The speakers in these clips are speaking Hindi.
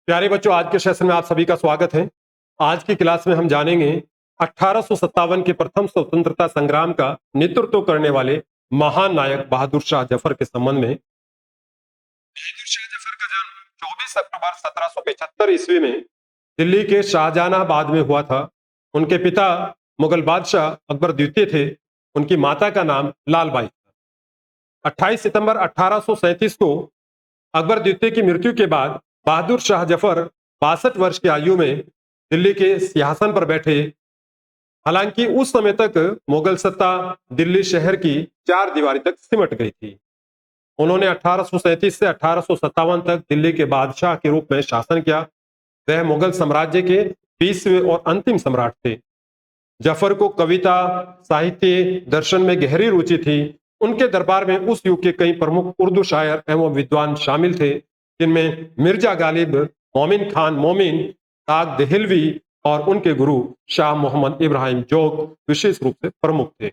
प्यारे बच्चों, आज के सेशन में आप सभी का स्वागत है। आज की क्लास में हम जानेंगे 1857 के प्रथम स्वतंत्रता संग्राम का नेतृत्व करने वाले महान नायक बहादुर शाह जफर के संबंध में। बहादुर शाह जफर का जन्म 24 अक्टूबर 1775 ईस्वी में दिल्ली के शाहजहानाबाद में हुआ था। उनके पिता मुगल बादशाह अकबर द्वितीय थे। उनकी माता का नाम लालबाई था। 28 सितंबर 1837 को अकबर द्वितीय की मृत्यु के बाद बहादुर शाह जफर 62 वर्ष की आयु में दिल्ली के सिंहासन पर बैठे। हालांकि उस समय तक मुगल सत्ता दिल्ली शहर की चार दीवारी तक सिमट गई थी। उन्होंने 1837 से 1857 तक दिल्ली के बादशाह के रूप में शासन किया। वह मुगल साम्राज्य के 20वें और अंतिम सम्राट थे। जफर को कविता, साहित्य, दर्शन में गहरी रुचि थी। उनके दरबार में उस युग के कई प्रमुख उर्दू शायर एवं विद्वान शामिल थे, जिनमें मिर्जा गालिब, मोमिन खान मोमिन, ताग दहलवी और उनके गुरु शाह मोहम्मद इब्राहिम जोग विशेष रूप से प्रमुख थे।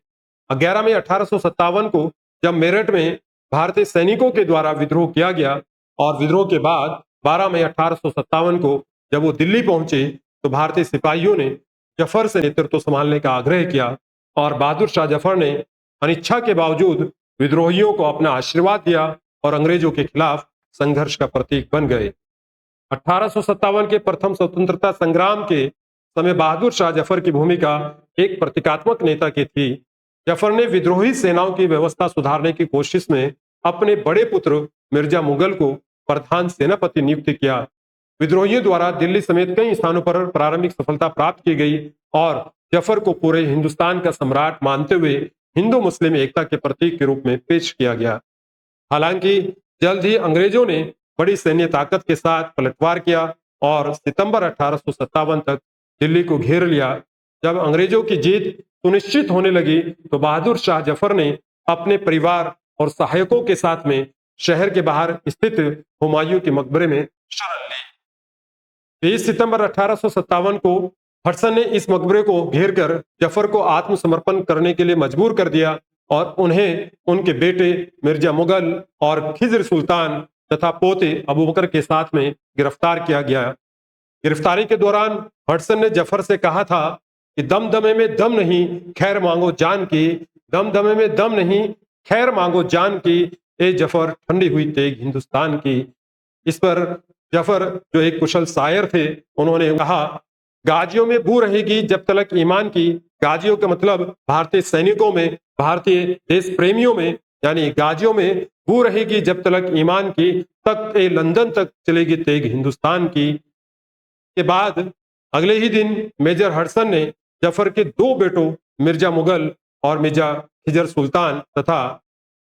11 मई 1857 को जब मेरठ में भारतीय सैनिकों के द्वारा विद्रोह किया गया और विद्रोह के बाद 12 मई 1857 को जब वो दिल्ली पहुंचे तो भारतीय सिपाहियों ने जफर से नेतृत्व संभालने का आग्रह किया और बहादुर शाह जफर ने अनिच्छा के बावजूद विद्रोहियों को अपना आशीर्वाद दिया और अंग्रेजों के खिलाफ संघर्ष का प्रतीक बन गए। 1857 के प्रथम स्वतंत्रता संग्राम के समय बहादुर शाह जफर की भूमिका एक प्रतीकात्मक नेता की थी। जफर ने विद्रोही सेनाओं की व्यवस्था सुधारने की कोशिश में अपने बड़े पुत्र मिर्जा मुगल को प्रधान सेनापति नियुक्त किया। विद्रोहियों द्वारा दिल्ली समेत कई स्थानों पर प्रारंभिक सफलता प्राप्त की गई और जफर को पूरे हिंदुस्तान का सम्राट मानते हुए हिंदू मुस्लिम एकता के प्रतीक के रूप में पेश किया गया। हालांकि जल्द ही अंग्रेजों ने बड़ी सैन्य ताकत के साथ पलटवार किया और सितंबर 1857 तक दिल्ली को घेर लिया। जब अंग्रेजों की जीत सुनिश्चित होने लगी तो बहादुर शाह जफर ने अपने परिवार और सहायकों के साथ में शहर के बाहर स्थित हुमायूं के मकबरे में शरण ली। 20 सितंबर 1857 को हडसन ने इस मकबरे को घेरकर जफर को आत्मसमर्पण करने के लिए मजबूर कर दिया और उन्हें उनके बेटे मिर्जा मुगल और खिजर सुल्तान तथा पोते अबू बकर के साथ में गिरफ्तार किया गया। गिरफ्तारी के दौरान हडसन ने जफर से कहा था कि दमदमे में दम नहीं, खैर मांगो जान की। दमदमे में दम नहीं, खैर मांगो जान की। ए जफर ठंडी हुई तेग हिंदुस्तान की। इस पर जफर, जो एक कुशल शायर थे, उन्होंने कहा, गाजियों में बू रहेगी जब तक ईमान की। गाजियों का मतलब भारतीय सैनिकों में, भारतीय देश प्रेमियों में, यानी गाजियों में बू रहेगी जब तक ईमान की, तक ए लंदन तक चलेगी तेग हिंदुस्तान की। के बाद अगले ही दिन मेजर हडसन ने जफर के दो बेटों मिर्जा मुगल और मिर्जा खिजर सुल्तान तथा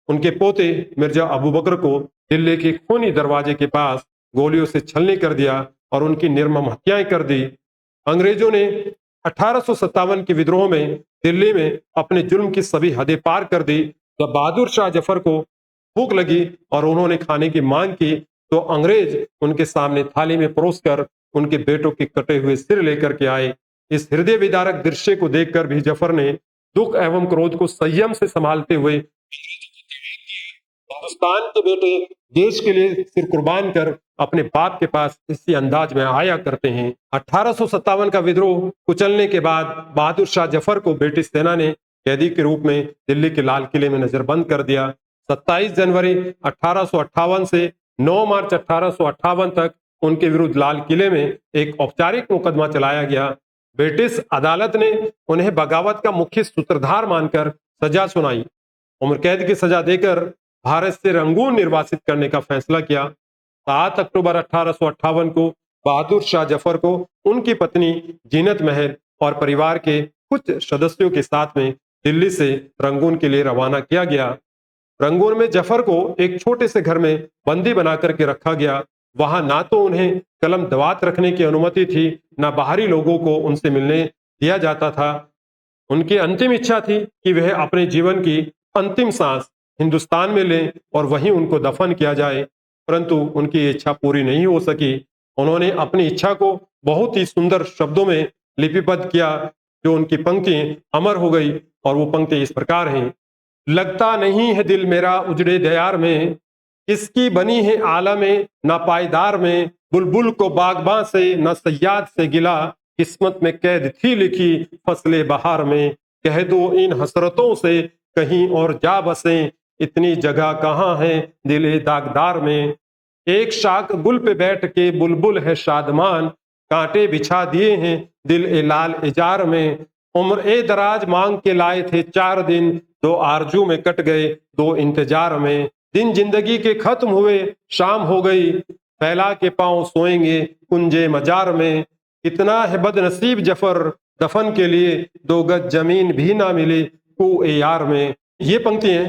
उनके पोते मिर्जा अबू बकर को दिल्ली के खूनी दरवाजे के पास गोलियों से छलनी कर दिया और उनकी निर्मम हत्याएं कर दी। अंग्रेजों ने 1857 के विद्रोह में दिल्ली में अपने जुल्म की सभी हदें पार कर दी। जब बहादुर शाह जफर को भूख लगी और उन्होंने खाने की मांग की तो अंग्रेज उनके सामने थाली में परोसकर उनके बेटों के कटे हुए सिर लेकर के आए। इस हृदय विदारक दृश्य को देखकर भी जफर ने दुख एवं क्रोध को संयम से संभालते हुए हिंदुस्तान के बेटे देश के लिए सिर कुर्बान कर अपने बाप के पास इसी अंदाज में आया करते हैं। 1857 का विद्रोह कुचलने के बाद बहादुर शाह जफर को ब्रिटिश सेना ने कैदी के रूप में दिल्ली के लाल किले में नजरबंद कर दिया। 27 जनवरी 1858 से 9 मार्च 1858 तक उनके विरुद्ध लाल किले में एक औपचारिक मुकदमा चलाया गया। ब्रिटिश अदालत ने उन्हें बगावत का मुख्य सूत्रधार मानकर सजा सुनाई। उम्र कैद की सजा देकर भारत से रंगून निर्वासित करने का फैसला किया। 7 अक्टूबर 1858 को बहादुर शाह जफर को उनकी पत्नी जीनत महल और परिवार के कुछ सदस्यों के साथ में दिल्ली से रंगून के लिए रवाना किया गया। रंगून में जफर को एक छोटे से घर में बंदी बना करके रखा गया। वहां ना तो उन्हें कलम दवात रखने की अनुमति थी, ना बाहरी लोगों को उनसे मिलने दिया जाता था। उनकी अंतिम इच्छा थी कि वह अपने जीवन की अंतिम सांस हिंदुस्तान में लें और वहीं उनको दफन किया जाए, परंतु उनकी इच्छा पूरी नहीं हो सकी। उन्होंने अपनी इच्छा को बहुत ही सुंदर शब्दों में लिपिबद्ध किया, जो उनकी पंक्तियां अमर हो गई और वो पंक्ति इस प्रकार हैं। लगता नहीं है दिल मेरा उजड़े दयार में, इसकी बनी है आलम ना पायदार में, बुलबुल को बागबां से न सयाद से गिला, किस्मत में कैद थी लिखी फसले बहार में। कह दो इन हसरतों से कहीं और जा बसे, इतनी जगह कहाँ है दिले दागदार में। एक शाख गुल पे बैठ के बुलबुल है शादमान, कांटे बिछा दिए हैं दिल ए लाल इजार में। उम्र ए दराज मांग के लाए थे 4 दिन, 2 आरजू में कट गए 2 इंतजार में। दिन जिंदगी के खत्म हुए शाम हो गई, फैला के पांव सोएंगे कुंजे मजार में। कितना है बदनसीब जफर दफन के लिए, 2 गज जमीन भी ना मिली कुए यार में। ये पंक्तियां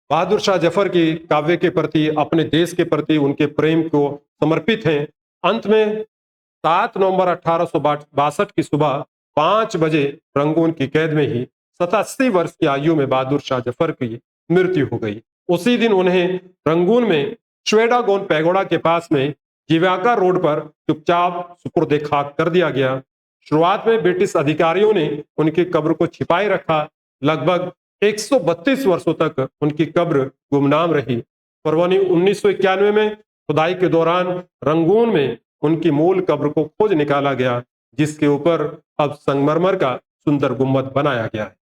बहादुर शाह जफर की काव्य के प्रति, अपने देश के प्रति उनके प्रेम को समर्पित हैं। अंत में 7 नवंबर 1862 की सुबह 5 बजे रंगून की कैद में ही 87 वर्ष की आयु में बहादुर शाह जफर की मृत्यु हो गई। उसी दिन उन्हें रंगून में श्वेडागोन पैगोडा के पास में जिव्याका रोड पर चुपचाप सुपुर्द खाक कर दिया गया। शुरुआत में ब्रिटिश अधिकारियों ने उनकी कब्र को छिपाए रखा। लगभग 132 वर्षों तक उनकी कब्र गुमनाम रही। फरवरी 1991 में खुदाई के दौरान रंगून में उनकी मूल कब्र को खोज निकाला गया, जिसके ऊपर अब संगमरमर का सुंदर गुम्बद बनाया गया है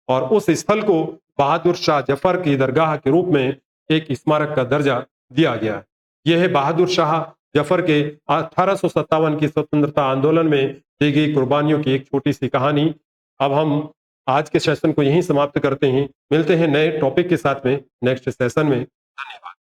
और उस स्थल को बहादुर शाह जफर की दरगाह के रूप में एक स्मारक का दर्जा दिया गया है। यह है बहादुर शाह जफर के 1857 की स्वतंत्रता आंदोलन में दी गई कुर्बानियों की एक छोटी सी कहानी। अब हम आज के सेशन को यहीं समाप्त करते हैं। मिलते हैं नए टॉपिक के साथ में नेक्स्ट सेशन में। धन्यवाद।